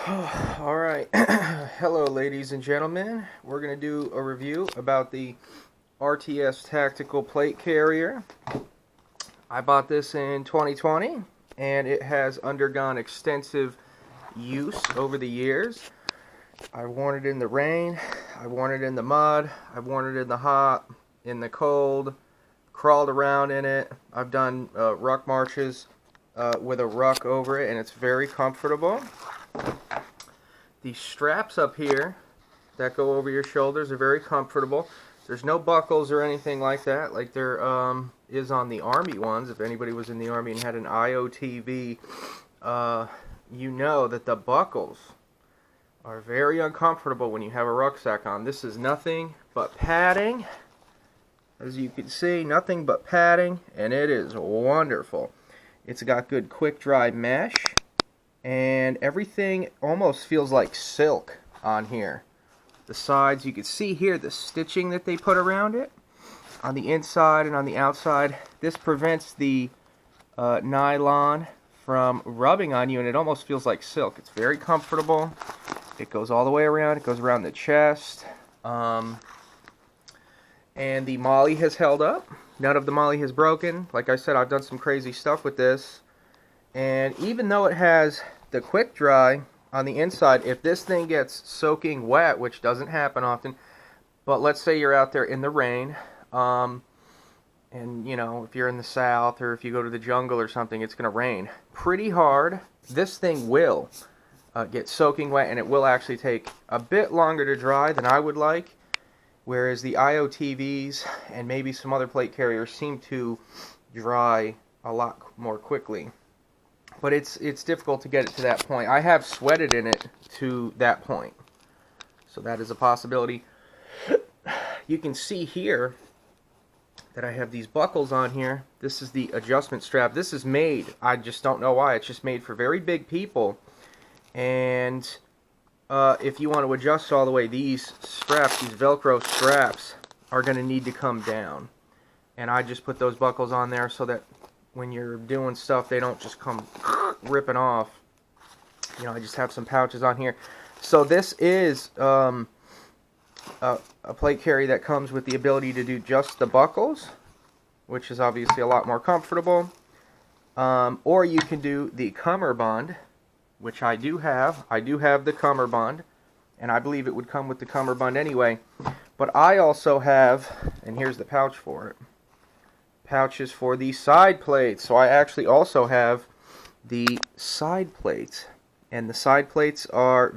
Alright, hello ladies and gentlemen. We're going to do a review about the RTS Tactical Plate Carrier. I bought this in 2020 and it has undergone extensive use over the years. I've worn it in the rain, I've worn it in the mud, I've worn it in the hot, in the cold, crawled around in it. I've done ruck marches with a ruck over it, and it's very comfortable. These straps up here that go over your shoulders are very comfortable. There's no buckles or anything like that, like there is on the Army ones. If anybody was in the Army and had an IOTV, you know that the buckles are very uncomfortable when you have a rucksack on. This is nothing but padding. As you can see, nothing but padding, and it is wonderful. It's got good quick dry mesh, and everything almost feels like silk on here. The sides, you can see here the stitching that they put around it on the inside and on the outside. This prevents the nylon from rubbing on you, and it almost feels like silk. It's very comfortable. It goes all the way around. It goes around the chest. And the molly has held up. None of the molly has broken. Like I said, I've done some crazy stuff with this. And even though it has the quick dry on the inside, if this thing gets soaking wet, which doesn't happen often, but let's say you're out there in the rain, and you know, if you're in the south or if you go to the jungle or something, it's going to rain pretty hard. This thing will get soaking wet, and it will actually take a bit longer to dry than I would like. Whereas the IOTVs and maybe some other plate carriers seem to dry a lot more quickly. But it's difficult to get it to that point. I have sweated in it to that point. So that is a possibility. You can see here that I have these buckles on here. This is the adjustment strap. This is made, I just don't know why, it's just made for very big people. And if you want to adjust all the way, these straps, these Velcro straps, are going to need to come down. And I just put those buckles on there so that when you're doing stuff, they don't just come ripping off. You know, I just have some pouches on here. So this is a plate carrier that comes with the ability to do just the buckles, which is obviously a lot more comfortable. Or you can do the cummerbund, which I do have. I do have the cummerbund, and I believe it would come with the cummerbund anyway. But I also have, and here's the pouch for it, pouches for the side plates. So I actually also have the side plates, and the side plates are